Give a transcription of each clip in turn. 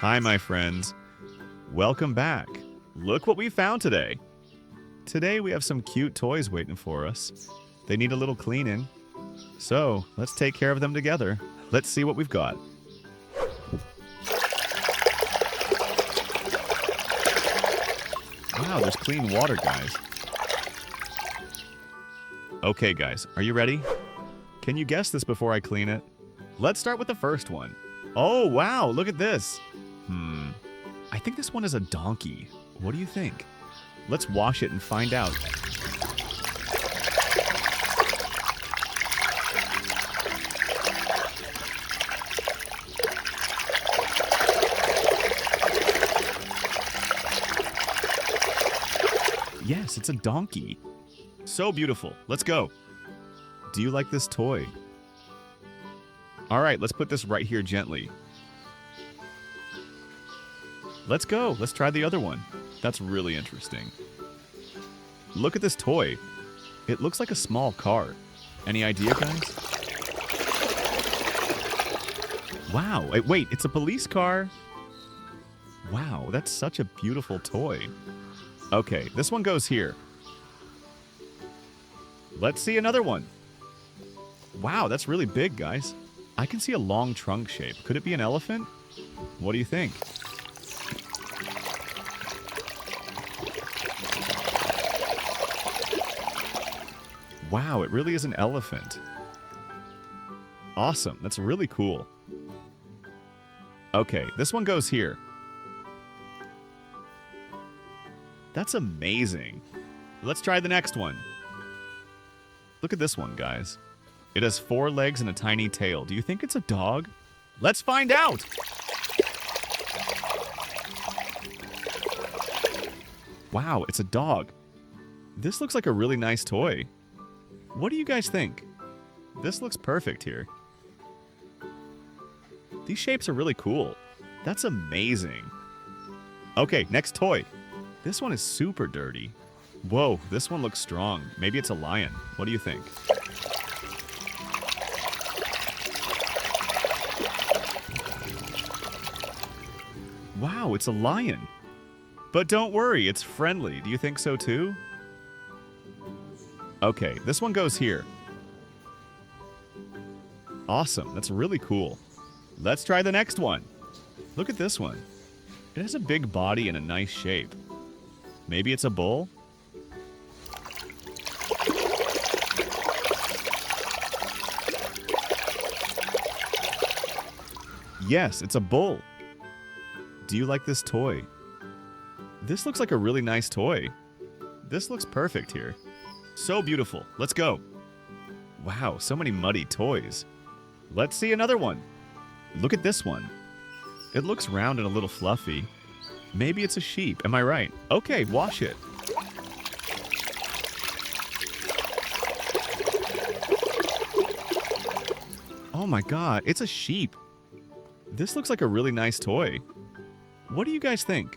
Hi, my friends. Welcome back. Look what we found today. Today we have some cute toys waiting for us. They need a little cleaning. So, let's take care of them together. Let's see what we've got. Wow, there's clean water, guys. Okay, guys, are you ready? Can you guess this before I clean it? Let's start with the first one. Oh, wow, look at this. I think this one is a donkey. What do you think? Let's wash it and find out. Yes, it's a donkey. So beautiful. Let's go. Do you like this toy? All right, let's put this right here gently. Let's go. Let's try the other one. That's really interesting. Look at this toy. It looks like a small car. Any idea, guys? Wow. Wait, it's a police car. Wow, that's such a beautiful toy. Okay, this one goes here. Let's see another one. Wow, that's really big, guys. I can see a long trunk shape. Could it be an elephant? What do you think? Wow, it really is an elephant. Awesome, that's really cool. Okay, this one goes here. That's amazing. Let's try the next one. Look at this one, guys. It has 4 legs and a tiny tail. Do you think it's a dog? Let's find out! Wow, it's a dog. This looks like a really nice toy. What do you guys think? This looks perfect here. These shapes are really cool. That's amazing. Okay, next toy. This one is super dirty. Whoa, this one looks strong. Maybe it's a lion. What do you think? Wow, it's a lion. But don't worry, it's friendly. Do you think so too? Okay, this one goes here. Awesome, that's really cool. Let's try the next one. Look at this one. It has a big body and a nice shape. Maybe it's a bull? Yes, it's a bull. Do you like this toy? This looks like a really nice toy. This looks perfect here. So beautiful. Let's go. Wow, so many muddy toys. Let's see another one. Look at this one. It looks round and a little fluffy. Maybe it's a sheep. Am I right? Okay, wash it. Oh my god, it's a sheep. This looks like a really nice toy. What do you guys think?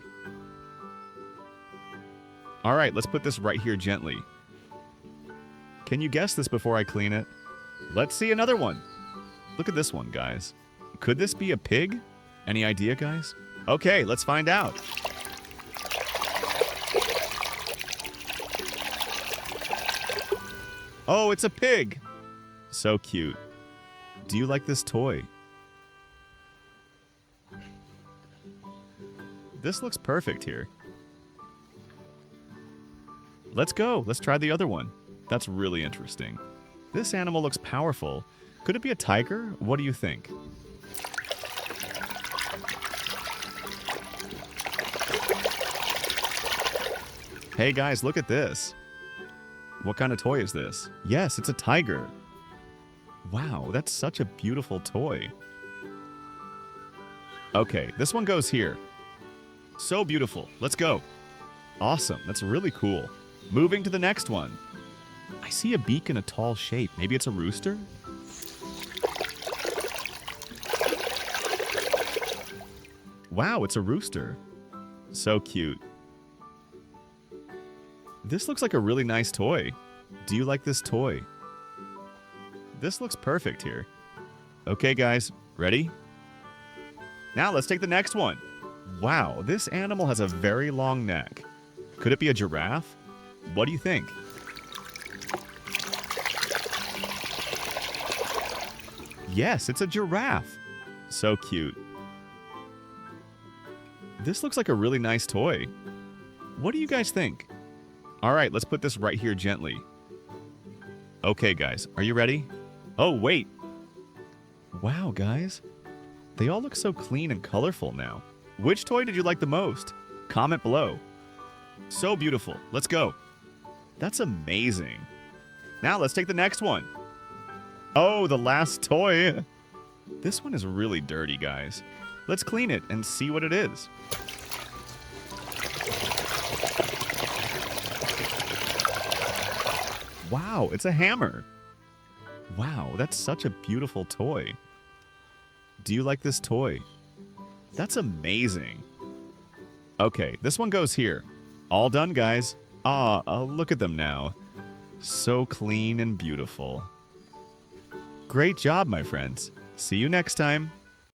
All right, let's put this right here gently. Can you guess this before I clean it? Let's see another one. Look at this one, guys. Could this be a pig? Any idea, guys? Okay, let's find out. Oh, it's a pig. So cute. Do you like this toy? This looks perfect here. Let's go. Let's try the other one. That's really interesting. This animal looks powerful. Could it be a tiger? What do you think? Hey guys, look at this. What kind of toy is this? Yes, it's a tiger. Wow, that's such a beautiful toy. Okay, this one goes here. So beautiful. Let's go. Awesome, that's really cool. Moving to the next one. I see a beak in a tall shape. Maybe it's a rooster? Wow, it's a rooster. So cute. This looks like a really nice toy. Do you like this toy? This looks perfect here. Okay, guys, ready? Now let's take the next one. Wow, this animal has a very long neck. Could it be a giraffe? What do you think? Yes, it's a giraffe. So cute. This looks like a really nice toy. What do you guys think? All right, let's put this right here gently. Okay, guys, are you ready? Oh, wait. Wow, guys. They all look so clean and colorful now. Which toy did you like the most? Comment below. So beautiful. Let's go. That's amazing. Now let's take the next one. Oh, the last toy. This one is really dirty, guys. Let's clean it and see what it is. Wow, it's a hammer. Wow, that's such a beautiful toy. Do you like this toy? That's amazing. Okay, this one goes here. All done, guys. Look at them now. So clean and beautiful. Great job, my friends. See you next time.